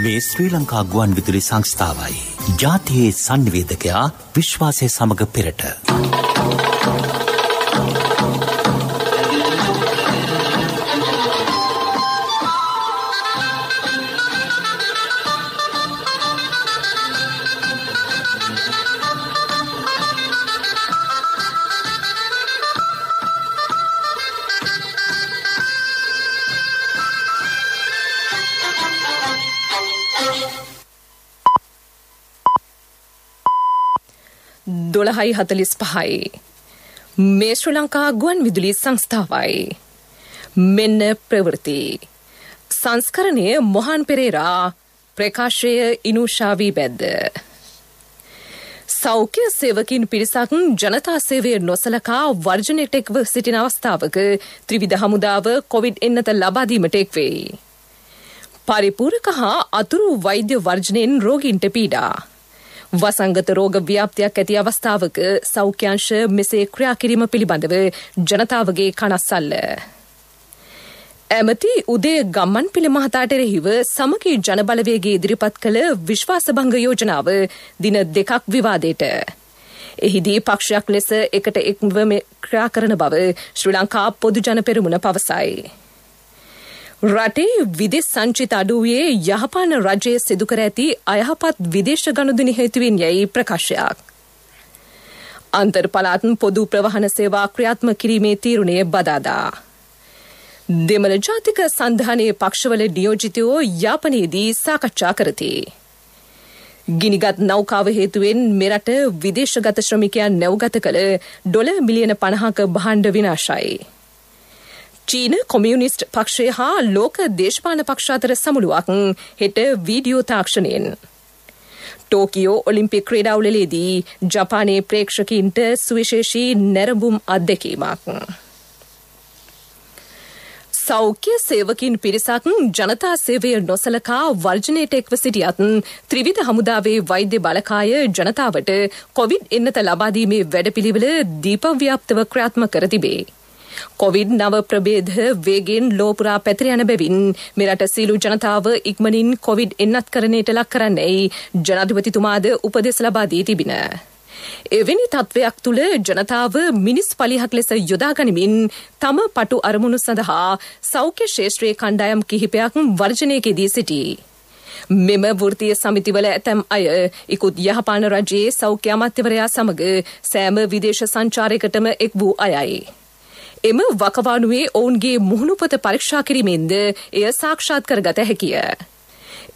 මේ ශ්‍රී ලංකා ගුවන් විදුලි සංස්ථාවයි. ජාතියේ සංනිවේදකයා විශ්වාසය සමග පෙරට. දොළහයි 45යි. මේ ශ්‍රී ලංකා ගුවන් විදුලි සංස්ථාවයි. මෙන්න ප්‍රවෘත්ති. සංස්කරණය මොහන් පෙරේරා, ප්‍රකාශය ඉනුෂාවී බැද්ද. සෞඛ්‍ය සේවකින් පිරිසක් ජනතා සේවය නොසලකා වර්ජනයට එක්ව සිටින අවස්ථාවක ත්‍රිවිධ හමුදාව කොවිඩ් එන්නත ලබා දීමට එක්වෙයි. පරිපූර්ණක හා අතුරු වෛද්‍ය වර්ජනයෙන් රෝගීන්ට පීඩා. වසංගත රෝග ව්‍යාප්තියක් ඇති අවස්ථාවක සෞඛ්‍යංශ මෙසේ ක්‍රියා කිරීම පිළිබඳව ජනතාවගේ කනස්සල්ල. ඇමති උදේ ගම්මන්පිල මහතාට එරෙහිව සමගී ජනබලවේගයේ ඉදිරිපත් කළ විශ්වාසභංග යෝජනාව දින 2ක් විවාදයට. එහිදී පක්ෂයක් ලෙස එකට එක්ව ක්‍රියා කරන බව ශ්‍රී ලංකා පොදු ජන පෙරමුණ පවසයි. රටේ විදේශ සංචිත අඩුවේ යහපාන රජයේ සිදු කර ඇති අයහපත් විදේශ ගනුදෙනු හේතුවෙන් යයි ප්‍රකාශයක්. අන්තර් පළාත් පොදු ප්‍රවාහන සේවා ක්‍රියාත්මක කිරීමේ තීරණය බදාදා. දෙමළ ජාතික සන්ධානයේ පක්ෂවල නියෝජිතයෝ යාපනයේදී සාකච්ඡා කරති. ගිනිගත් නෞකාව හේතුවෙන් මෙරට විදේශගත ශ්‍රමිකයන් නැව්ගත කළ ඩොලර් මිලියන 50ක භාණ්ඩ විනාශයි. චීන කොමියුනිස්ට් පක්ෂය හා ලෝක දේශපාලන පක්ෂ අතර සමුළුවක් හෙට වීඩියෝ තාක්ෂණයෙන්. ටෝකියෝ ඔලිම්පික් ක්‍රීඩාවලදී ජපානයේ ප්‍රේක්ෂකයින්ට සුවිශේෂී නැරඹුම් අත්දැකීමක්. සෞඛ්‍ය සේවකින් පිරිසක් ජනතා සේවය නොසලකා වර්ජනයට එක්ව සිටියත් ත්‍රිවිධ හමුදාවේ වෛද්‍ය බලකාය ජනතාවට කොවිඩ් එන්නත ලබා දීමේ වැඩපිළිවෙල දීපව්‍යාප්තව ක්‍රියාත්මක කර තිබේ. කොවිඩ් නව ප්‍රභේද වේගෙන් ලෝපුරා පැතිර යන බැවින් මෙරට සීළු ජනතාව ඉක්මනින් කොවිඩ් එන්නත්කරණයට ලක් කරන්නයි ජනාධිපතිතුමාද උපදෙස් ලබා දී තිබින. එවැනි තත්වයක් තුළ ජනතාව මිනිස් පලිහක් ලෙස යොදා ගනිමින් තම පටු අරමුණු සඳහා සෞඛ්‍ය ශේෂ්ත්‍රයේ කණ්ඩායම් කිහිපයක් වර්ජනයකදී සිටී. මෙම වෘත්තීය සමිතිවල ඇතැම් අය ඉකුත් යහපාන රජයේ සෞඛ්‍ය අමාත්‍යවරයා සමග සෑම විදේශ සංචාරයකටම එක් වූ අයයි. එම වකවානුවේ ඔවුන්ගේ මුහුණුපත පරීක්ෂා කිරීමෙන්ද එය සාක්ෂාත් කරගත හැකිය.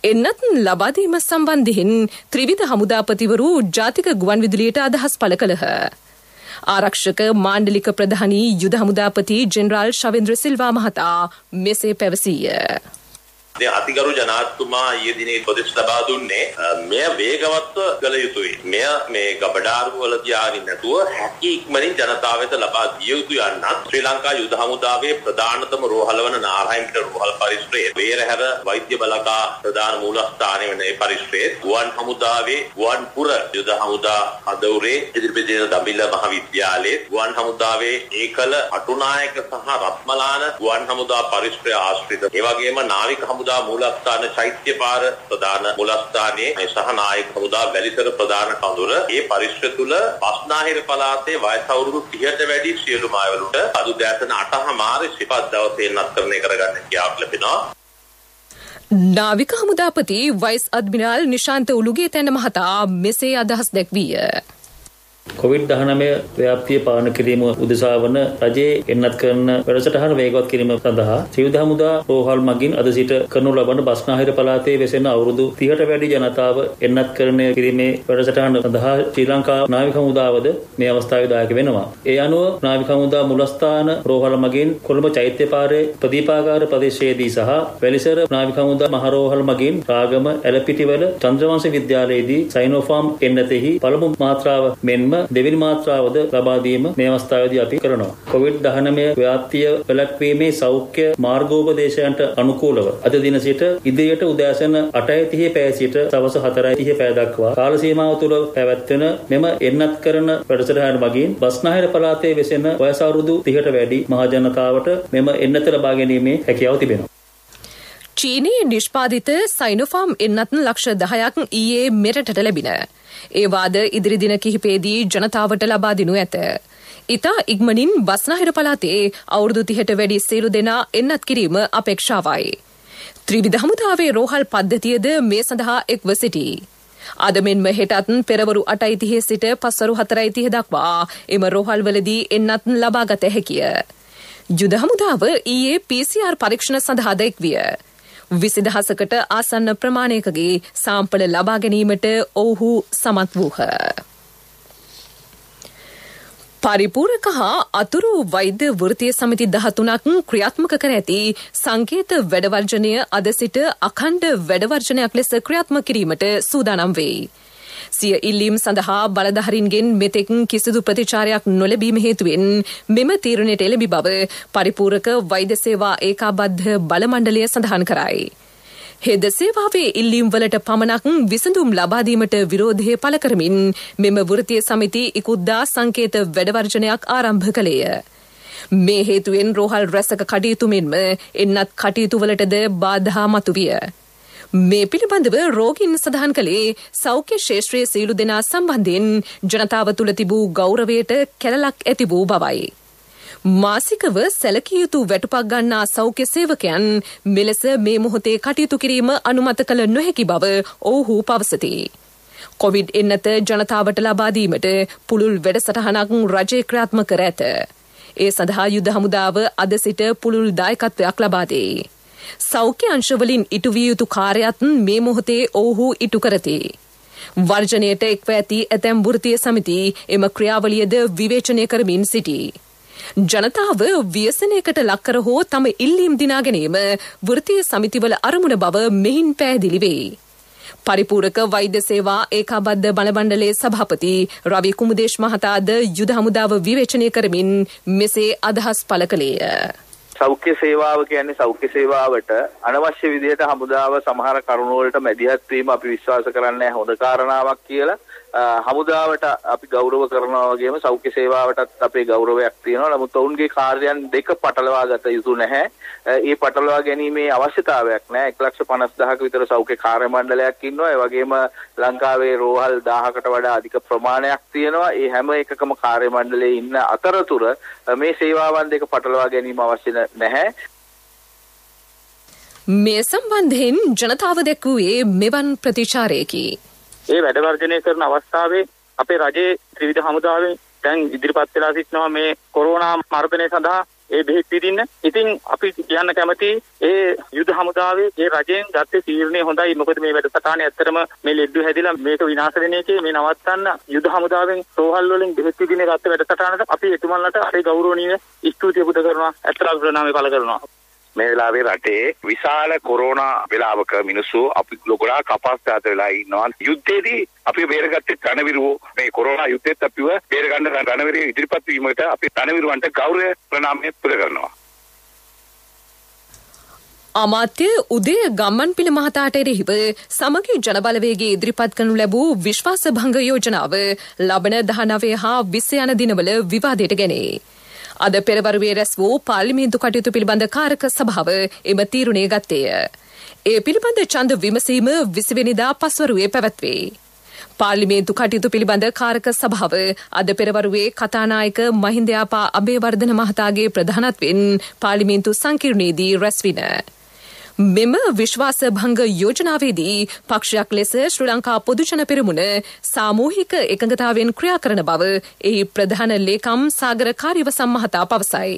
එන්නත් ලබාදීම සම්බන්ධයෙන් ත්‍රිවිධ හමුදාපතිවරු ජාතික ගුවන් විදුලියට අදහස් පළ කළහ. ආරක්ෂක මාණ්ඩලික ප්‍රධානී යුද හමුදාපති ජෙනරාල් ශවේන්ද්‍ර සිල්වා මහතා මෙසේ පැවසීය. අතිගරු ජනාධිපතිතුමා ඊයේ දිනේ උපදෙස් ලබා දුන්නේ මෙය වේගවත්ව කළ යුතුයි. මෙය මේ ගබඩාරු වල තියාගෙන නැතුව හැකි ඉක්මනින් ජනතාව වෙත ලබා දිය යුතු යන්නත් ශ්‍රී ලංකා යුද හමුදාවේ ප්‍රධානතම රෝහල වන නාරායන්පිට රෝහල් පරිශ්‍රයේ වේරහැර වෛද්‍ය බලකා ප්‍රධාන මූලස්ථානයේ වන ඒ පරිශ්‍රයේ ගුවන් හමුදාවේ ගුවන්පුර යුද හමුදා අදවුරේ ඉදිරිපිට දඹිල්ල මහාවිද්‍යාලයේ ගුවන් හමුදාවේ ඒකල අටුනායක සහ රත්මලාන ගුවන් හමුදා පරිශ්‍රය ආශ්‍රිත ඒ වගේම නාවික හමුදා මූලස්ථාන චෛත්‍ය පාර ප්‍රධාන මූලස්ථානයේ සහ නායක හමුදා වැලිසර ප්‍රධාන කඳුර ඒ පරිශ්‍රය තුල බස්නාහිර පළාතේ වයස අවුරුදු 30ට වැඩි සියලුම අයවලුට අද දැසන 8:00 සිපත් දවසේ නත්කරණය කරගන්න කියාවක් ලැබෙනවා. නාවික හමුදාපති වයිස් අඩ්මිරාල් නිශාන්ත උලුගේතැන්න මහතා මෙසේ අදහස් දැක්වීය. COVID-19 ව්‍යාප්තිය පාලනය කිරීම උදෙසා වන රජයේ එන්නත් කරන වැඩසටහන වේගවත් කිරීම සඳහා ත්‍රිවිධ හමුදා රෝහල් මගින් අද සිට කරනු ලබන බස්නාහිර පළාතේ වෙසෙන අවුරුදු 30ට වැඩි ජනතාව එන්නත්කරණය කිරීමේ වැඩසටහන සඳහා ශ්‍රී ලංකා නාවික හමුදාවද මේ අවස්ථාවේ දායක වෙනවා. ඒ අනුව නාවික හමුදා මුලස්ථාන රෝහල මගින් කොළඹ චෛත්‍ය පාරේ ප්‍රදීපාගාර ප්‍රදේශයේදී සහ වැලිසර නාවික හමුදා මහ රෝහල් මගින් රාගම ඇලපිටිවල චන්ද්‍රවංශ විද්‍යාලයේදී සයිනෝෆාම් එන්නතෙහි පළමු මාත්‍රාව මෙන්ම දෙවෙනි මාත්‍රාවද ලබා දීම මේ අවස්ථාවේදී අපි කරනවා. COVID-19 ව්‍යාප්තිය වැළැක්වීමේ සෞඛ්‍ය මාර්ගෝපදේශයන්ට අනුකූලව අද දින සිට ඉදිරියට උදෑසන 8:30 පැය සිට සවස් 4:30 පැය දක්වා කාල සීමාව තුළ පැවැත්වෙන මෙම එන්නත් කරන වැඩසටහන මගින් බස්නාහිර පළාතේ වෙසෙන වයස අවුරුදු 30ට වැඩි මහ ජනතාවට මෙම එන්නත ලබා ගැනීමේ හැකියාව තිබෙනවා. චීනයේ නිෂ්පාදිත සයිනෝෆාම් එන්නත් ලක්ෂ 10ක් ඊයේ මෙරටට ලැබින. ඒ වාද ඉදිරි දින කිහිපයේදී ජනතාවට ලබා දිනු ඇත. ඉතා ඉක්මනින් බස්නාහිර පළාතේ අවුරුදු 30ට වැඩි සියලු දෙනා එන්නත් කිරීම අපේක්ෂාවයි. ත්‍රිවිධ හමුදාවේ රෝහල් පද්ධතියද මේ සඳහා එක්ව සිටී. අද මෙන්ම හෙටත් පෙරවරු 8:30 සිට පස්වරු 4:30 දක්වා එම රෝහල්වලදී එන්නත් ලබාගත හැකිය. යුද හමුදාව ඊයේ PCR පරීක්ෂණ සඳහා දැක්විය. 20,000කට ආසන්න ප්‍රමාණයකගේ සාම්පල ලබා ගැනීමට ඔවුහු සමත් වූහ. පරිපූර්ණක හා අතුරු වෛද්‍ය වෘත්තීය සමිති 13ක් ක්‍රියාත්මක කර ඇති සංකේත වැඩවර්ජනය අද සිට අඛණ්ඩ වැඩවර්ජනයක් ලෙස ක්‍රියාත්මක කිරීමට සූදානම් වෙයි. සිය ඉල්ලීම් සඳහා බලධාරීන්ගෙන් මෙතෙක් කිසිදු ප්‍රතිචාරයක් නොලැබීම හේතුවෙන් මෙම තීරණයට එළඹි බව පරිපූර්ණක වෛද්‍ය සේවා ඒකාබද්ධ බල මණ්ඩලය සඳහන් කරයි. හෙද සේවාවේ ඉල්ලීම් වලට පමණක් විසඳුම් ලබා දීමට විරෝධය පළ කරමින් මෙම වෘත්තීය සමිති ඉකුද්දා සංකේත වැඩවර්ජනයක් ආරම්භ කළේය. මේ හේතුවෙන් රෝහල් රැසක කටයුතු මෙන්ම එන්නත් කටයුතු වලටද බාධා මතුවිය. මේ පිළිබඳව රෝගීන් සඳහන් කළේ සෞඛ්‍ය ශාස්ත්‍රයේ සියලු දෙනා සම්බන්ධයෙන් ජනතාව තුළ තිබූ ගෞරවයට කැළලක් ඇති වූ බවයි. මාසිකව සැලකිය යුතු වැටුපක් ගන්නා සෞඛ්‍ය සේවකයන් මෙලෙස මේ මොහොතේ කටයුතු කිරීම අනුමත කළ නොහැකි බව ඔවුහු පවසති. කොවිඩ් එන්නත ජනතාවට ලබා දීමට පුළුල් වැඩසටහනක් රජය ක්‍රියාත්මක කර ඇත. ඒ සඳහා යුද හමුදාව අද සිට පුළුල් දායකත්වයක් ලබා දෙයි. සෞඛ්‍ය අංශවලින් ඉටු විය යුතු කාර්යයත් මේ මොහොතේ ඔවුහු ඉටු කරති. වර්ජනයට එක්ව ඇති ඇතැම් වෘත්තීය සමිති එම ක්‍රියාවලියද විවේචනය කරමින් සිටී. ජනතාව ව්‍යසනයකට ලක්කර හෝ තම ඉල්ලීම් දිනා ගැනීම වෘත්තීය සමිතිවල අරමුණ බව මෙහින් පැහැදිලි වේ. පරිපූර්ණක වෛද්‍ය සේවා ඒකාබද්ධ බල මණ්ඩලයේ සභාපති රවි කුමුදේශ් මහතාද යුද හමුදාව විවේචනය කරමින් මෙසේ අදහස් පළ කළේය. සෞඛ්‍ය සේවාව කියන්නේ සෞඛ්‍ය සේවාවට අනවශ්‍ය විදිහට හමුදාව සමහර කරුණු වලට මැදිහත් වීම අපි විශ්වාස කරන්නේ හොඳ කාරණාවක් කියලා. හමුදාවට අපි ගෞරව කරනවා වගේම සෞඛ්‍ය සේවාවටත් අපේ ගෞරවයක් තියෙනවා. නමුත් ඔවුන්ගේ කාර්යයන් දෙක පටලවා ගත යුතු නැහැ. ඒ පටලවා ගැනීමේ අවශ්‍යතාවයක් නැහැ. 1,50,000ක විතර සෞඛ්‍ය කාර්ය මණ්ඩලයක් ඉන්නවා. ඒ වගේම ලංකාවේ රෝහල් 1000කට වඩා අධික ප්‍රමාණයක් තියෙනවා. ඒ හැම එකකම කාර්ය මණ්ඩලයේ ඉන්න අතරතුර මේ සේවාවන් දෙක පටලවා ගැනීම අවශ්‍ය නැහැ. මේ සම්බන්ධයෙන් ජනතාව දැක්වුවේ මෙවන් ප්‍රතිචාරයකි. ඒ වැඩ වර්ජනය කරන අවස්ථාවේ අපේ රජයේ ත්‍රිවිධ හමුදාවෙන් දැන් ඉදිරිපත් වෙලා සිටිනවා මේ කොරෝනා මර්ධනය සඳහා ඒ බෙහෙත් විදින්න. ඉතින් අපි කියන්න කැමති ඒ යුද හමුදාවේ ඒ රජයෙන් ගත්තේ තීරණය හොඳයි. මොකද මේ වැඩසටහනේ ඇත්තටම මේ ලෙඩ්ඩු හැදිලා මේක විනාශ වෙන එකේ මේ නවත්තන්න යුද හමුදාවෙන් රෝහල් වලින් බෙහෙත් විදින්න ගත්ත වැඩසටහනට අපි එතුමන්ලට අපේ ගෞරවනීය ස්තුතිය පුද කරනවා. ඇත්තටම ප්‍රණාමය පළ කරනවා. මේ වෙලාවේ රටේ විශාල කොරෝනා වෙලාවක මිනිස්සු අපි ගොඩාක් අපහසුතාවත වෙලා ඉන්නවා. යුද්ධයේදී අපි බේරගත්තේ රණවිරුවෝ. මේ කොරෝනා යුද්ධෙත් අපිව බේරගන්න රණවිරුවෝ ඉදිරිපත් වීමට අපි රණවිරුවන්ට ගෞරව ප්‍රණාමය පුද කරනවා. අමාත්‍ය උදය ගම්මන්පිල මහතාට එරෙහිව සමගි ජනබලවේගයේ ඉදිරිපත් කරනු ලැබූ විශ්වාස භංග යෝජනාව ලබන 19 හා 20 යන දිනවල විවාදයට ගැනේ. අද පෙරවරුවේ රැස් වූ පාර්ලිමේන්තු කටයුතු පිළිබඳ කාරක සභාව එම තීරණය ගත්තේය. ඒ පිළිබඳ ඡන්ද විමසීම 20 වෙනිදා පස්වරුවේ පැවැත්වේ. පාර්ලිමේන්තු කටයුතු පිළිබඳ කාරක සභාව අද පෙරවරුවේ කතානායක මහින්දයාපා අබේවර්ධන මහතාගේ ප්‍රධානත්වයෙන් පාර්ලිමේන්තු සංකීර්ණයේදී රැස්වින. මෙම විශ්වාස භංග යෝජනාවේදී පක්ෂයක් ලෙස ශ්‍රී ලංකා පොදුජන පෙරමුණ සාමූහික එකඟතාවෙන් ක්‍රියා කරන බව එහි ප්‍රධාන ලේකම් සාගර කාර්යවසම් මහතා පවසයි.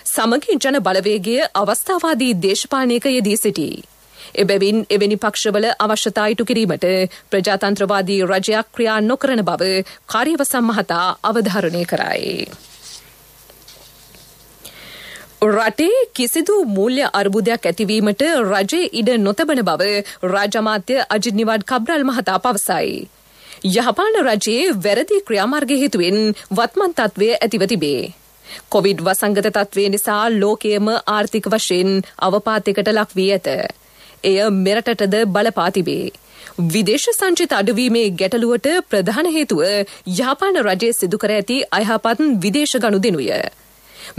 සමගි ජන බලවේගය අවස්ථාවාදී දේශපාලනයක යෙදී සිටී. එබැවින් එවැනි පක්ෂවල අවශ්‍යතා ඉටු කිරීමට ප්‍රජාතන්ත්‍රවාදී රජයක් ක්‍රියා නොකරන බව කාර්යවසම් මහතා අවධාරණය කරයි. රටේ කිසිදු මූල්‍ය අර්බුදයක් ඇතිවීමට රජයේ ඉඩ නොතබන බව රාජ්‍ය අමාත්‍ය අජිත් නිවාඩ් කබ්‍රාල් මහතා පවසයි. යහපාලන රජයේ වැරදි ක්‍රියාමාර්ග හේතුවෙන් වත්මන් තත්ත්වය ඇතිව තිබේ. කොවිඩ් වසංගත තත්ත්වය නිසා ලෝකයේම ආර්ථික වශයෙන් අවපාතයකට ලක් වී ඇත. එය මෙරටටද බලපා තිබේ. විදේශ සංචිත අඩුවීමේ ගැටලුවට ප්‍රධාන හේතුව යහපාලන රජයේ සිදු කර ඇති අයහපත් විදේශ ගනුදෙනුය.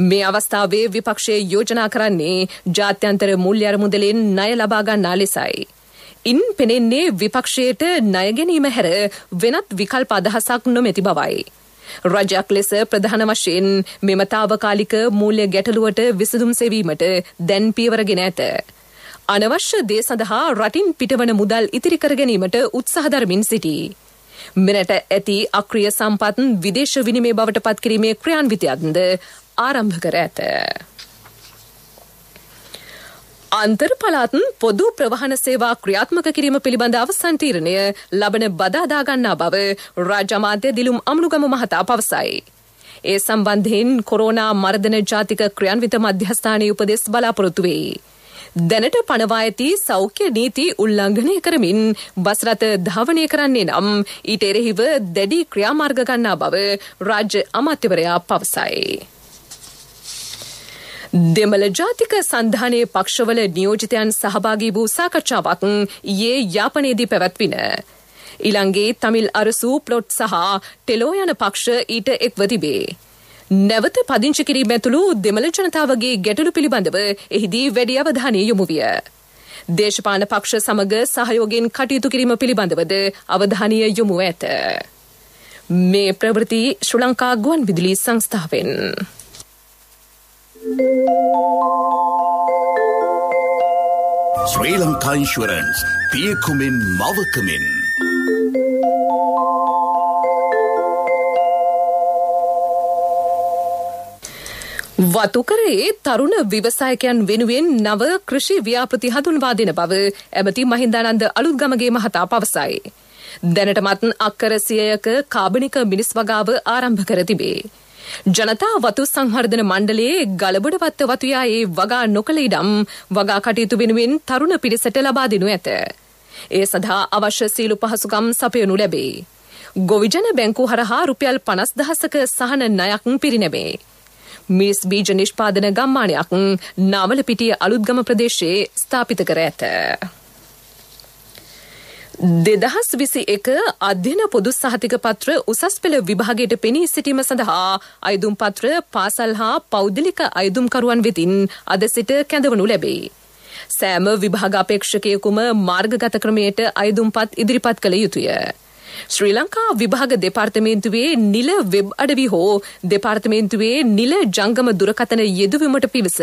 මේ අවස්ථාවේ විපක්ෂයේ යෝජනා කරන්නේ ජාත්‍යන්තර මූල්‍ය අරමුදලෙන් ණය ලබා ගන්නා ලෙසයි. ඉන් පෙනෙන්නේ විපක්ෂයට ණය ගැනීම හැර වෙනත් විකල්ප අදහසක් නොමැති බවයි. රජයක් ලෙස ප්‍රධාන වශයෙන් මෙම තාවකාලික මූල්‍ය ගැටලුවට විසඳුම් සෙවීමට දැන් පියවරගෙන ඇත. අනවශ්‍ය දේ සඳහා රටින් පිටවන මුදල් ඉතිරි කර ගැනීමට උත්සාහ දරමින් සිටී. මෙරට ඇති අක්‍රිය සම්පත් විදේශ විනිමය බවට පත් කිරීමේ ක්‍රියාන්විතයක්ද ආරම්භ කර ඇත. අන්තර් පළාත් පොදු ප්‍රවාහන සේවා ක්‍රියාත්මක කිරීම පිළිබඳ අවසන් තීරණය ලබන බදාදා ගන්නා බව රාජ්‍ය අමාත්‍ය දිලුම් අමනුගම මහතා පවසයි. ඒ සම්බන්ධයෙන් කොරෝනා මර්ධන ජාතික ක්‍රියාන්විත මධ්‍යස්ථානයේ උපදෙස් බලාපොරොත්තු වෙයි. දැනට පනවා ඇති සෞඛ්‍ය නීති උල්ලංඝනය කරමින් බස් රථ ධාවනය කරන්නේ නම් ඊට එරෙහිව දැඩි ක්‍රියාමාර්ග ගන්නා බව රාජ්‍ය අමාත්‍යවරයා පවසයි. දෙමළ ජාතික සන්ධානයේ පක්ෂවල නියෝජිතයන් සහභාගී වූ සාකච්ඡාවක් ඊයේ යාපනයේදී පැවැත්වින. ඊළඟේ තමිල් අරසු ප්ලොට් සහ ටෙලෝ යන පක්ෂ ඊට එක්ව තිබේ. නැවත පදිංචි කිරීම ඇතුළු දෙමළ ජනතාවගේ ගැටලු පිළිබඳව එහිදී වැඩි අවධානය යොමු විය. දේශපාලන පක්ෂ සමග සහයෝගයෙන් කටයුතු කිරීම පිළිබඳවද අවධානය යොමු ඇත. මේ ප්‍රවෘත්ති ශ්‍රී ලංකා ගුවන්විදුලි සංස්ථාවෙන්. Sri Lanka Insurance, පියකුමින් මවකමින්. වතුකරේ තරුණ ව්‍යවසායකයන් වෙනුවෙන් නව කෘෂි ව්‍යාපෘති හඳුන්වා දෙන බව ඇමති මහින්දානන්ද අලුත්ගමගේ මහතා පවසයි. දැනටමත් අක්කර 100ක කාබනික මිනිස් වගාව ආරම්භ කර තිබේ. ජනතා වතු සංවර්ධන මණ්ඩලයේ ගලබොඩවත්ත වතුයායේ වගා නොකළ ඉඩම් වගා කටයුතු වෙනුවෙන් තරුණ පිරිසට ලබා දෙනු ඇත. ඒ සඳහා අවශ්‍ය සීලු පහසුකම් සපයනු ලැබේ. ගොවිජන බැංකුව හරහා රුපියල් 50,000ක සහන ණයක් පිරිනැමේ. මිස් බීජ නිෂ්පාදන ගම්මානයක් නාවලපිටිය අලුත්ගම ප්‍රදේශයේ ස්ථාපිත කර ඇත. 2021 අධ්‍යයන පොදු සහතික පත්‍ර උසස් පෙළ විභාගයට පෙනී සිටීම සඳහා අයදුම් පත්‍ර පාසල් හා පෞද්ගලික අයදුම්කරුවන් වෙතින් අද සිට කැඳවනු ලැබේ. සෑම විභාග අපේක්ෂකයෙකුම මාර්ගගත ක්‍රමයට අයදුම්පත් ඉදිරිපත් කළ යුතුය. ශ්‍රී ලංකා විභාග දෙපාර්තමේන්තුවේ නිල වෙබ් අඩවි හෝ දෙපාර්තමේන්තුවේ නිල ජංගම දුරකථන යෙදවීමට පිවිස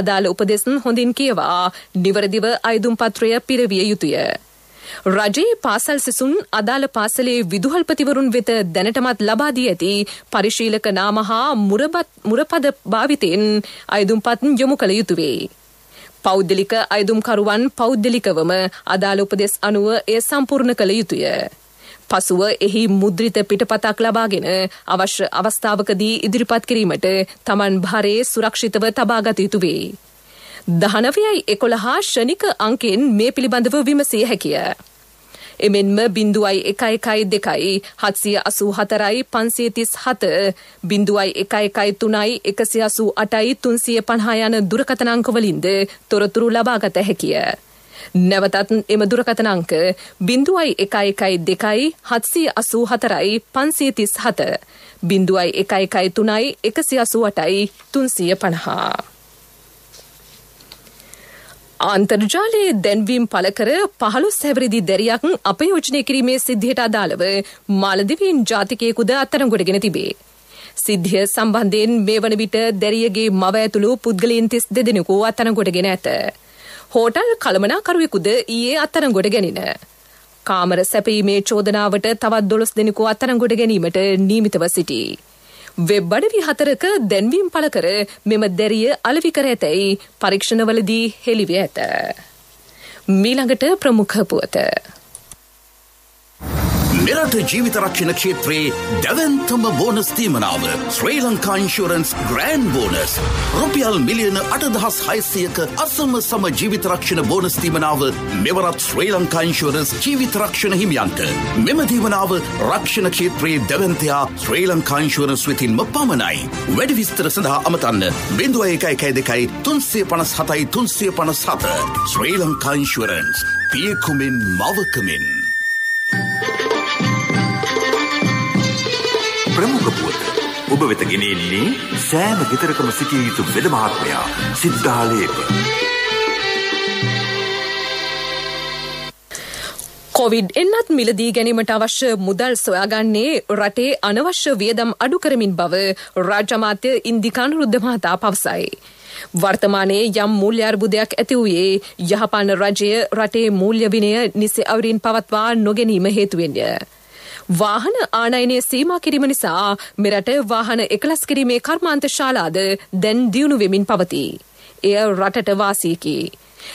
අදාළ උපදෙස් හොඳින් කියවා නිවැරදිව අයදුම් පත්‍රය පිරවිය යුතුය. රජයේ පාසල් සිසුන් අදාළ පාසලේ විදුහල්පතිවරුන් වෙත දැනටමත් ලබා දී ඇති පරිශීලක නාම හා මුරපද භාවිතයෙන් අයදුම්පත් යොමු කළ යුතු වේ. පෞද්ගලික අයදුම්කරුවන් පෞද්ගලිකවම අදාළ උපදෙස් අනුව එය සම්පූර්ණ කළ යුතුය. පසුව එහි මුද්‍රිත පිටපතක් ලබාගෙන අවශ්‍ය අවස්ථාවකදී ඉදිරිපත් කිරීමට තමන් භාරයේ සුරක්ෂිතව තබාගත යුතු වේ. 19.11 ශනික අංකෙන් මේ පිළිබඳව විමසිය හැකිය. එමෙන්ම 0.112 784 537 0.113 188 350 යන දුරකථන අංකවලින්ද තොරතුරු ලබාගත හැකිය. නැවතත් එම දුරකථන අංක 0.112 784 537 0.113 188 350. අන්තර්ජාලයේ දැන්වීම් පළ කර 15 හැවිරිදි දැරියක් අපයෝජනය කිරීමේ සිද්ධියට අදාළව මාලදිවයින් ජාතිකයෙකුද අත්අඩංගුවටගෙන තිබේ. සිද්ධිය සම්බන්ධයෙන් මේ වන විට දැරියගේ මව ඇතුළු පුද්ගලයන් 32 දෙනෙකු අත්අඩංගුවටගෙන ඇත. හෝටල් කළමනාකරුවෙකුද ඊයේ අත්අඩංගුවට ගැනින. කාමර සැපීමේ චෝදනාවට තවත් 12 දෙනෙකු අත්අඩංගුවට ගැනීමට නියමිතව සිටී. වෙබ් අඩවි 4ක දැන්වීම් පළ කර මෙම දැරිය අලෙවි කර ඇතැයි පරීක්ෂණවලදී හෙළිව ඇත. මීළඟට ප්‍රමුඛ පුවත. මෙරට ජීවිත රක්ෂණ ක්ෂේත්‍රයේ දැවැන්තම බෝනස් තීමනාව ශ්‍රී ලංකා ඉන්ෂුරන්ස් ග්‍රෑන්ඩ් බෝනස් රුපියල් මිලියන 8,600ක අසම සම ජීවිත රක්ෂණ බෝනස් තීමනාව මෙවරත් ශ්‍රී ලංකා ඉන්ෂුරන්ස් ජීවිත රක්ෂණ හිමියන්ට මෙම තීමනාව රක්ෂණ ක්ෂේත්‍රයේ දැවැන්තයා ශ්‍රී ලංකා ඉන්ෂුරන්ස් වෙතින්ම පමණයි. වැඩි විස්තර සඳහා අමතන්න 0112 357 357 ශ්‍රී ලංකා ඉන්ෂුරන්ස් පියකුමින් මවකමින්. ප්‍රමුඛ පුවත ඔබ වෙත ගෙනෙන්නේ සෑම ගෙදරකම සිටිය යුතු වෙද මහත්මයා සිද්ධාලේප. කොවිඩ් එන්නත් මිලදී ගැනීමට අවශ්‍ය මුදල් සොයාගන්නේ රටේ අනවශ්‍ය වියදම් අඩු කරමින් බව රාජ්‍ය අමාත්‍ය ඉන්දිකානු රුද්ද මහතා පවසයි. වර්තමානයේ යම් මූල්‍ය අර්බුදයක් ඇති වූයේ යහපාන රජය රටේ මූල්‍ය විනය නිසි අවරින් පවත්වා නොගැනීම හේතුවෙන්ය. වාහන ආනයනය සීමා කිරීම නිසා මෙරට වාහන එකලස් කිරීමේ කර්මාන්ත ශාලාද දැන් දියුණු වෙමින් පවතී. එය රටට වාසියකි.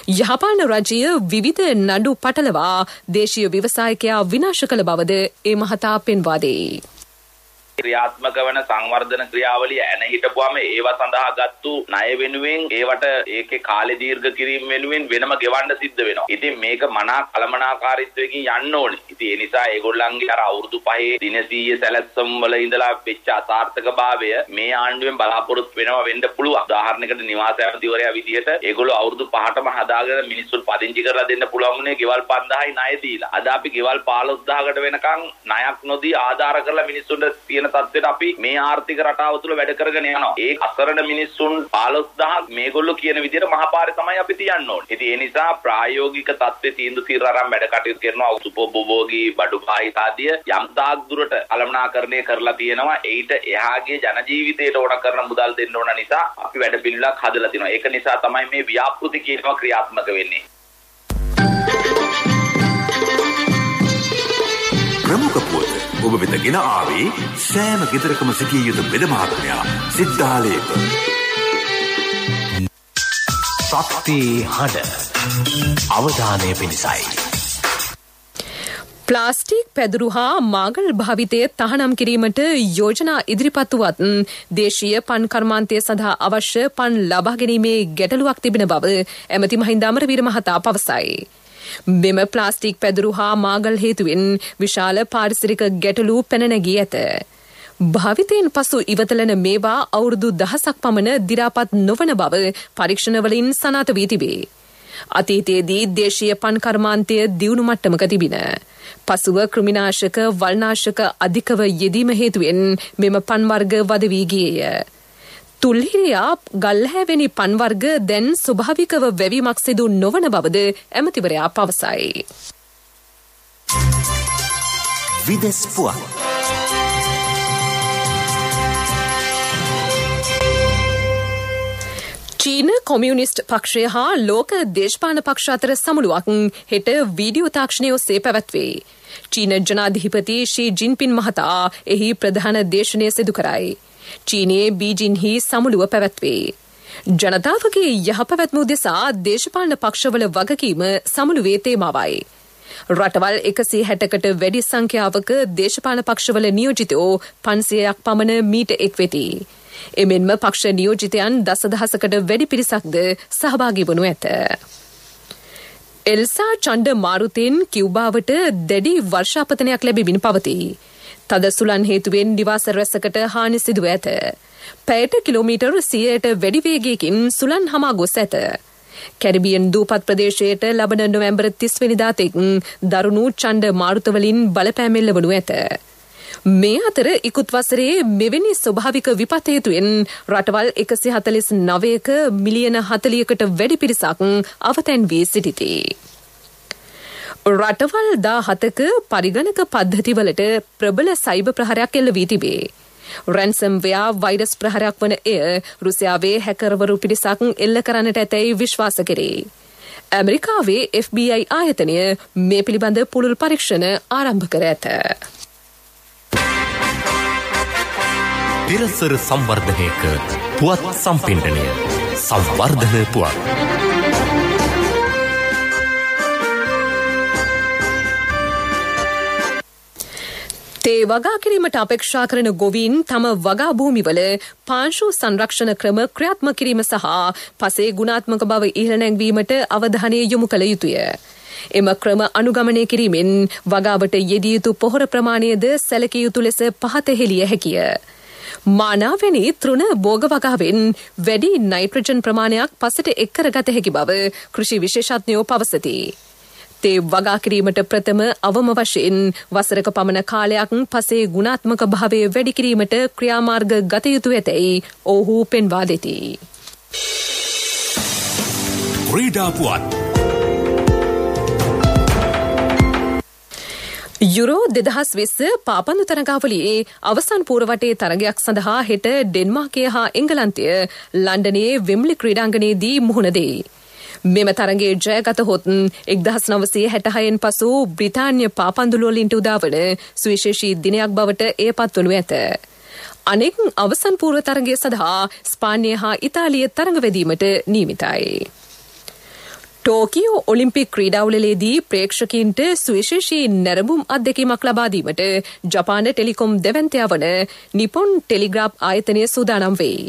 යහපාන රජය විවිධ නඩු පටලවා දේශීය ව්‍යවසායකයා විනාශ කළ බවද ඒ මහතා පෙන්වා දෙයි. ක්‍රියාත්මක වන සංවර්ධන ක්‍රියාවලිය ඇන හිටපුවාම ඒවා සඳහා ගත්තු ණය වෙනුවෙන් ඒවට ඒකේ කාලේ දීර්ඝ කිරීම වෙනුවෙන් වෙනම ගෙවන්න සිද්ධ වෙනවා. ඉතින් මේක මනා කළමනාකාරීත්වයකින් යන්න ඕනේ. ඉතින් ඒ නිසා ඒගොල්ලන්ගේ අර අවුරුදු 5 දිනසීය සැලැස්ම වල ඉඳලා වෙච්ච අසාර්ථකභාවය මේ ආණ්ඩුවෙන් බලාපොරොත්තු වෙනවා වෙන්න පුළුවන්. උදාහරණයකට නිවාස ඇමතිවරයා විදිහට ඒගොල්ලෝ අවුරුදු 5ටම හදාගෙන මිනිස්සුන් පදිංචි කරලා දෙන්න පුළුවන් උනේ ගෙවල් 5000යි ණය දීලා. අද අපි ගෙවල් 15000කට වෙනකන් ණයක් නොදී ආධාර කරලා මිනිස්සුන්ට තත්ත්වයට අපි මේ ආර්ථික රටාව තුළ වැඩ කරගෙන යනවා. ඒ අසරණ මිනිස්සුන් 15000 මේගොල්ලෝ කියන විදිහට මහපාරේ තමයි අපි තියන්න ඕනේ. ඉතින් ඒ නිසා ප්‍රායෝගික තත්ත්වයේ තීන්දුව తీරන අරන් වැඩ කටයුතු කරනවා. උපභෝගී බඩු භාවිත ආදිය යම් තාක් දුරට කළමනාකරණය කරලා තියෙනවා. ඊට එහාගේ ජන ජීවිතයට ඕන කරන මුදල් දෙන්න ඕන නිසා අපි වැඩ පිළිවෙලක් හදලා තිනවා. ඒක නිසා තමයි මේ ව්‍යාපෘති කියනවා ක්‍රියාත්මක වෙන්නේ. ප්‍රමුඛ පුවත ඔබ වෙත ගෙන ආවේ සෑම ගෙදරකම සිටිය යුතු වෙද මහත්මයා සිද්ධාලේප. ශක්ති හඬ අවධානය පිණිසයි. ප්ලාස්ටික් පැදුරු හා මාගල් භාවිතය තහනම් කිරීමට යෝජනා ඉදිරිපත් වුවත් දේශීය පන් කර්මාන්තය සඳහා අවශ්‍ය පන් ලබා ගැනීමේ ගැටලුවක් තිබෙන බව ඇමති මහින්ද අමරවීර මහතා පවසයි. මෙම ප්ලාස්ටික් පැදුරු හා මාගල් හේතුවෙන් විශාල පාරිසරික ගැටලු පැන නැගී ඇත. භාවිතයෙන් පසු ඉවතලන මේවා අවුරුදු 10ක් පමණ දි รา පත් නොවන බව පරීක්ෂණවලින් සනාථ වී තිබේ. අතීතයේදී දේශීය පන් කර්මාන්තය දියුණු මට්ටමක තිබින. පසුව කෘමිනාශක වල්නාශක අධිකව යෙදීම හේතුවෙන් මෙම පන් වර්ග වද වී ගියේය. තුල්හිරියා ගල්හැවෙනි පන් වර්ග දැන් ස්වභාවිකව වැවීමක් සිදු නොවන බවද ඇමතිවරයා පවසයි. විදෙස් පුවත්. චීන කොමියුනිස්ට් පක්ෂය හා ලෝක දේශපාලන පක්ෂ අතර සමුළුවක් හෙට වීඩියෝ තාක්ෂණය ඔස්සේ පැවැත්වේ. චීන ජනාධිපති ෂී ජින්පින් මහතා එහි ප්‍රධාන දේශනය සිදු කරයි. චීනයේ බීජින්හි සමුළුව පැවැත්වේ. ජනතාවගේ යහපැවැත්ම උදෙසා දේශපාලන පක්ෂවල වගකීම සමුළුවේ තේමාවයි. රටවල් 160කට වැඩි සංඛ්‍යාවක දේශපාලන පක්ෂවල නියෝජිතයෝ 500ක් පමණ මීට එක් වෙති. එමෙන්ම පක්ෂ නියෝජිතයන් දසදහසකට වැඩි පිරිසක්ද සහභාගී වනු ඇත. එල්සා චණ්ඩ මාරුතෙන් කිව්බාවට දැඩි වර්ෂාපතනයක් ලැබෙමින් පවතී. තද සුළන් හේතුවෙන් නිවාස රැසකට හානි සිදුව ඇත. පැයට කිලෝමීටර් 100ට වැඩි වේගයකින් සුළන් හමා ගොස් ඇත. කැරිබියන් දූපත් ප්‍රදේශයට ලබන නොවැම්බර් 30 වෙනිදා තෙක් දරුණු ඡණ්ඩ මාරුතවලින් බලපෑම් එල්ලවනු ඇත. මේ අතර ඉකුත් වසරේ මෙවැනි ස්වභාවික විපත් හේතුවෙන් රටවල් 149ක මිලියන 40කට වැඩි පිරිසක් අවතැන් වී සිටිති. රටවල් 17ක පරිගණක පද්ධතිවලට ප්‍රබල සයිබර් ප්‍රහාරයක් එල්ල වී තිබේ. රැන්සම්වෙයා වෛරස් ප්‍රහාරයක් වන එය රුසියාවේ හැකර්වරු පිරිසක් එල්ල කරන්නට ඇතැයි විශ්වාස කෙරේ. ඇමරිකාවේ FBI ආයතනය මේ පිළිබඳ පුළුල් පරීක්ෂණ ආරම්භ කර ඇත. පිරසර සංවර්ධනයක පුවත් සම්පින්ඩනය සංවර්ධන පුවත්. තේ වගා කිරීමට අපේක්ෂා කරන ගොවීන් තම වගා භූමිවල පාංශු සංරක්ෂණ ක්‍රම ක්‍රියාත්මක කිරීම සහ පසේ ගුණාත්මක බව ඉහළ නැංවීමට අවධානය යොමු කළ යුතුය. එම ක්‍රම අනුගමනය කිරීමෙන් වගාවට යෙදිය යුතු පොහොර ප්‍රමාණයද සැලකිය යුතු ලෙස පහත හෙළිය හැකිය. මානාවැනි තෘණ බෝග වගාවෙන් වැඩි නයිට්‍රජන් ප්‍රමාණයක් පසට එක් කරගත හැකි බව කෘෂි විශේෂඥයෝ පවසති. තේ වගා කිරීමට ප්‍රථම අවම වශයෙන් වසරක පමණ කාලයක් පසේ ගුණාත්මක භාවය වැඩි කිරීමට ක්‍රියාමාර්ග ගත යුතු ඇතැයි ඔහු පෙන්වා දෙති. ක්‍රීඩා පුවත් යුරෝ 2020 පාපන්දු තරගාවලියේ අවසන් පූර්වවටේ තරගයක් සඳහා හෙට ඩෙන්මාර්කය හා එංගලන්තය ලන්ඩනයේ වෙම්ලි ක්‍රීඩාංගණයේදී මුහුණ දෙයි. මෙම තරගයේ ජයගත හොත් 1966න් පසු බ්‍රිතාන්‍ය පාපන්දුලුවලින්ට උදාවන සුවිශේෂී දිනයක් බවට එය පත්වනු ඇත. අනෙක් අවසන් පූර්ව තරගය සඳහා ස්පාන්‍ය හා ඉතාලිය තරඟවැදීමට නියමිතයි. ටෝකියෝ ඔලිම්පික් ක්‍රීඩාවලදී ප්‍රේක්ෂකීන්ට සුවිශේෂී නැරඹුම් අත්දැකීමක් ලබා දීමට ජපාන ටෙලිකොම් දෙවන්තයා වන නිපොන් ටෙලිග්‍රාෆ් ආයතනය සූදානම් වෙයි.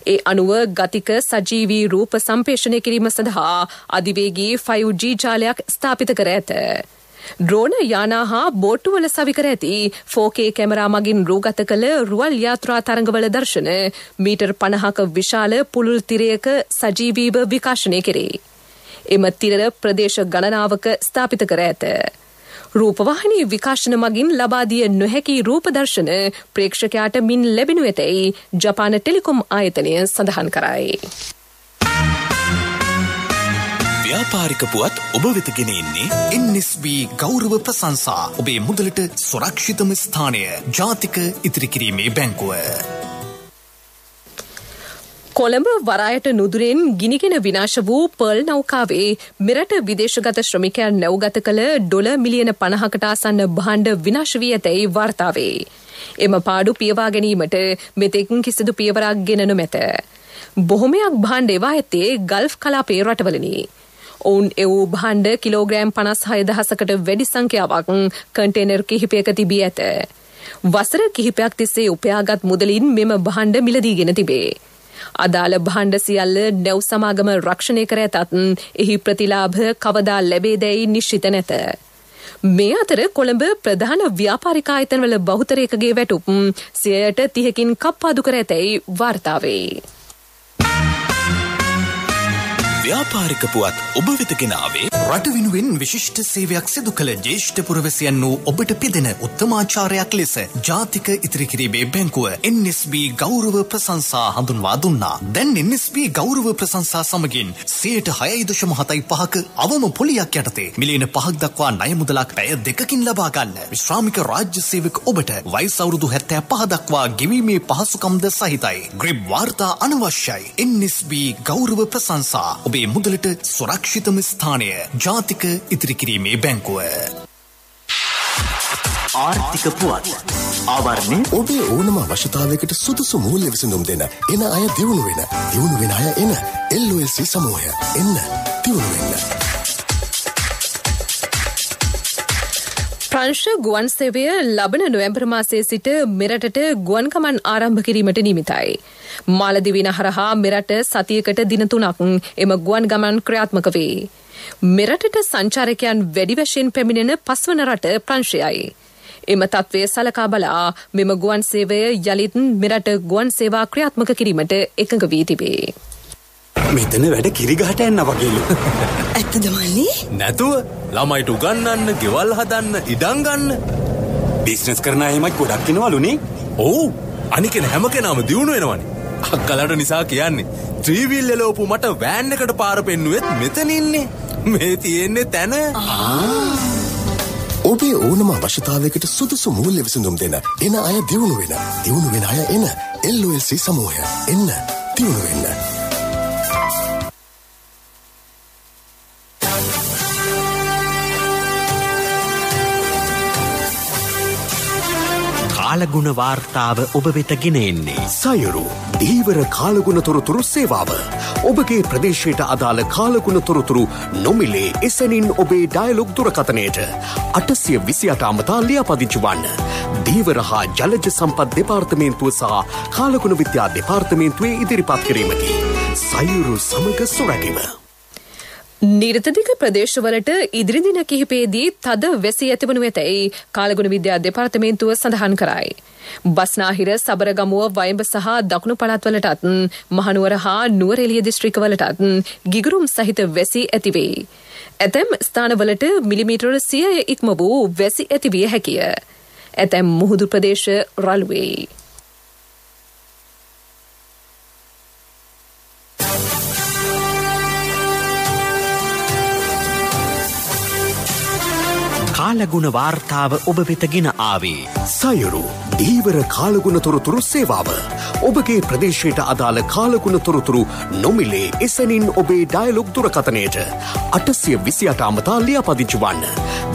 ඒ අනුව ගතික සජීවී රූප සම්පේෂණය කිරීම සඳහා අධිවේගී 5G ජාලයක් ස්ථාපිත කර ඇත. ඩ්‍රෝන යානා හා බෝට්ටුවල සවිකර ඇති 4K කැමරා මගින් රූගත කළ රුවල් යාත්‍රා තරඟවල දර්ශන මීටර් 50ක විශාල පුළුල් තිරයක සජීවීව විකාශනය කෙරේ. එම තිර ප්‍රදේශ ගණනාවක ස්ථාපිත කර ඇත. රූපවාහිනී විකාශන මගින් ලබා දිය නොහැකි රූප දර්ශන ප්‍රේක්ෂකයාට මින් ලැබෙනු ඇතැයි ජපාන ටෙලිකොම් ආයතනය සඳහන් කරයි. ව්‍යාපාරික පුවත් ඔබ වෙත ගෙන එන්නේ NSB ගෞරව ප්‍රශංසා. ඔබේ මුදලට සුරක්ෂිතම ස්ථානය ජාතික ඉතිරි කිරීමේ බැංකුව. කොළඹ වරායට නුදුරෙන් ගිනිගෙන විනාශ වූ පර්ල් නෞකාවේ මෙරට විදේශගත ශ්‍රමිකයන් නැව්ගත කළ ඩොලර් මිලියන 50කට ආසන්න භාණ්ඩ විනාශ වී ඇතැයි වාර්තාවේ. එම පාඩු පියවා ගැනීමට මෙතෙක් කිසිදු පියවරක් ගෙන නොමැත. බොහොමයක් භාණ්ඩ එවා ඇත්තේ ගල්ෆ් කලාපයේ රටවලනි. ඔවුන් එවූ භාණ්ඩ කිලෝග්‍රෑම් 56,000කට වැඩි සංඛ්‍යාවක් කන්ටේනර් කිහිපයක තිබී ඇත. වසර කිහිපයක් තිස්සේ උපයාගත් මුදලින් මෙම භාණ්ඩ මිලදීගෙන තිබේ. අදාළ භාණ්ඩ සියල්ල නැව් සමාගම රක්ෂණය කර ඇතත් එහි ප්‍රතිලාභ කවදා ලැබේදැයි නිශ්චිත නැත. මේ අතර කොළඹ ප්‍රධාන ව්‍යාපාරික ආයතනවල බහුතරයකගේ වැටුප් 30%කින් කප්පාදු කර ඇතැයි වාර්තාවේ. ව්‍යාපාරික පුවත් ඔබ වෙත ගෙන ආවේ රට වෙනුවෙන් විශිෂ්ට සේවයක් සිදු කළ ජ්‍යෙෂ්ඨ පුරවැසියන් වූ ඔබට පිදෙන උත්තමාචාරයක් ලෙස ජාතික ඉතිරි කිරීමේ බැංකුව NSB ගෞරව ප්‍රශංසා හඳුන්වා දුන්නා. දැන් NSB ගෞරව ප්‍රශංසා සමගින් 6.75ක අවම පොලියක් යටතේ මිලියන 5ක් දක්වා ණය මුදලක් පැය 2කින් ලබා ගන්න. විශ්‍රාමික රාජ්‍ය සේවක ඔබට වයස අවුරුදු 75 දක්වා ගෙවීමේ පහසුකම්ද සහිතයි. ග්‍රිබ් වාර්තා අනවශ්‍යයි. NSB ගෞරව ප්‍රශංසා ඔබේ මුදලට සුරක්ෂිතම ස්ථානය ජාතික ඉතිරි කිරීමේ බැංකුව. ආර්ථික පුවත් ආවරණය ඔබේ ඕනම අවශ්‍යතාවයකට සුදුසු මූල්‍ය විසඳුම් දෙන එන අය දියුණු වෙන අය එන LOLC සමූහය එන්න දියුණු වෙන්න. ප්‍රංශ ගුවන් සේවය ලබන නොවැම්බර් මාසයේ සිට මෙරටට ගුවන් ගමන් ආරම්භ කිරීමට නියමිතයි. මාලදිව හරහා මෙරට සතියකට දින 3ක් එම ගුවන් ගමන් ක්‍රියාත්මක වේ. මෙරටට සංචාරකයන් වැඩි වශයෙන් පැමිණෙන පස්වන රට ප්‍රංශයයි. එම තත්ත්වය සලකා බලා මෙම ගුවන් සේවය යළිත් මෙරට ගුවන් සේවා ක්‍රියාත්මක කිරීමට එකඟ වී තිබේ. මෙතන වැඩ කිරිගහට යන්න වගේලු. ඇත්තද මල්ලි? නැතුව ළමයිට උගන්වන්න, ගෙවල් හදන්න, ඉඩම් ගන්න. බිස්නස් කරන අයමයි ගොඩක් ඉනවලුනේ. ඔව්. අනිකන හැම කෙනාම දියුණු වෙනවනේ. අක්කලට නිසා කියන්නේ ත්‍රිවිල් එලෝපු මට වෑන් එකට පාර පෙන්නුවෙත් මෙතන ඉන්නේ. මේ තියෙන්නේ තැන. ඔබේ ඕනම අවශ්‍යතාවයකට සුදුසු මූල්‍ය විසඳුම් දෙන එන අය දියුණු වෙන අය එන LOLC සමූහය එන්න දියුණු වෙන්න. කාලගුණ වාර්තාව ඔබ වෙත ගෙන එන්නේ සයුරු දීවර කාලගුණ තොරතුරු සේවාව. ඔබගේ ප්‍රදේශයට අදාළ කාලගුණ තොරතුරු නොමිලේ එසැනින් ඔබේ ඩයලොග් දුරකථනයට 828 අමතා ලියාපදිංචි වන්න. දීවර හා ජලජ සම්පත් දෙපාර්තමේන්තුව සහ කාලගුණ විද්‍යා දෙපාර්තමේන්තුවේ ඉදිරිපත් කිරීමකි. සයුරු සමග සුරැකීම. නිර්තදික ප්‍රදේශවලට ඉදිරි දින කිහිපයේදී තද වැසි ඇතිවනු ඇතැයි කාලගුණ විද්‍යා දෙපාර්තමේන්තුව සඳහන් කරයි. බස්නාහිර සබරගමුව වයඹ සහ දකුණු පළාත්වලටත් මහනුවර හා නුවරඑළිය දිස්ත්‍රික්කවලටත් ගිගුරුම් සහිත වැසි ඇතිවේ. ඇතැම් ස්ථානවලට මිලිමීටර 100 ඉක්ම වූ වැසි ඇතිවිය හැකිය. ඇතැම් මුහුදු ප්‍රදේශ රළු වේ. කාලගුණ වාර්තාව ඔබ වෙතගෙන ආවේ සයුරු දීවර කාලගුණ තොරතුරු සේවාව. ඔබගේ ප්‍රදේශයට අදාළ කාලගුණ තොරතුරු නොමිලේ එසැනින් ඔබේ ඩයලොග් දුරකථනයට 828 අමතා ලියාපදිංචි වන්න.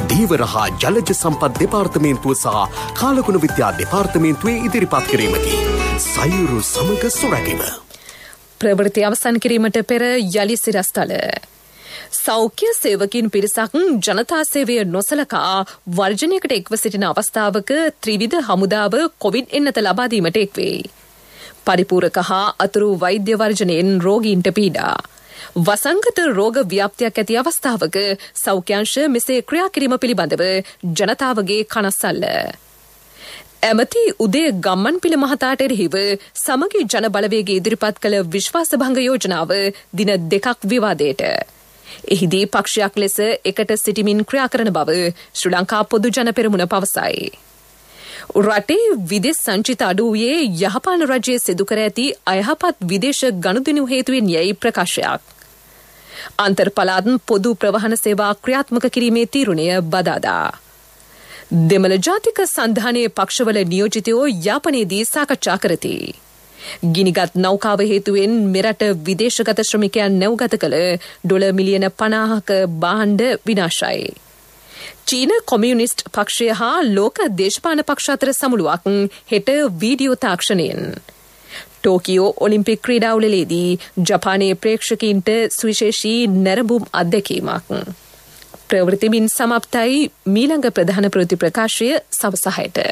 දීවර හා ජලජ සම්පත් දෙපාර්තමේන්තුව සහ කාලගුණ විද්‍යා දෙපාර්තමේන්තුවේ ඉදිරිපත් කිරීමකි. සයුරු සමග සුරැකීම. ප්‍රවෘත්ති අවසන් කිරීමට පෙර යලි සිරස්තල. සෞඛ්‍ය සේවකින් පිරිසක් ජනතා සේවය නොසලකා වර්ජනයකට එක්ව සිටින අවස්ථාවක ත්‍රිවිධ හමුදාව කොවිඩ් එන්නත ලබා දීමට එක්වේ. පරිපූරක හා අතුරු වෛද්‍ය වර්ජනයෙන් රෝගීන්ට පීඩා. වසංගත රෝග ව්‍යාප්තියක් ඇති අවස්ථාවක සෞඛ්‍යංශ මෙසේ ක්‍රියා කිරීම පිළිබඳව ජනතාවගේ කනස්සල්ල. ඇමති උදේ ගම්මන්පිල මහතාට එරෙහිව සමගි ජන බලවේගය ඉදිරිපත් කළ විශ්වාසභංග යෝජනාව දින 2ක් විවාදයට. එහිදී පක්ෂයක් ලෙස එකට සිටිමින් ක්‍රියා කරන බව ශ්‍රී ලංකා පොදු ජන පෙරමුණ පවසයි. රටේ විදේශ සංචිත අඩු වූයේ යහපාන රජයේ සිදු කර ඇති අයහපත් විදේශ ගනුදෙනු හේතුවෙන් යයි ප්‍රකාශයක්. අන්තර් පළාත් පොදු ප්‍රවාහන සේවා ක්‍රියාත්මක කිරීමේ තීරණය බදාදා. දෙමළ ජාතික සන්ධානයේ පක්ෂවල නියෝජිතයෝ යාපනයේදී සාකච්ඡා කරති. ගිනිගත් නෞකාව හේතුවෙන් මෙරට විදේශගත ශ්‍රමිකයන් නැව්ගත කළ ඩොලර් මිලියන 50ක භාණ්ඩ විනාශයි. චීන කොමියුනිස්ට් පක්ෂය හා ලෝක දේශපාලන පක්ෂ අතර සමුළුවක් හෙට වීඩියෝ තාක්ෂණයෙන්. ටෝකියෝ ඔලිම්පික් ක්‍රීඩාවලදී ජපානයේ ප්‍රේක්ෂකීන්ට සුවිශේෂී නැරඹුම් අත්දැකීමක්. ප්‍රවෘත්තිමින් සමාප්තයි. මීළඟ ප්‍රධාන ප්‍රවෘත්ති ප්‍රකාශය සවස 6ට.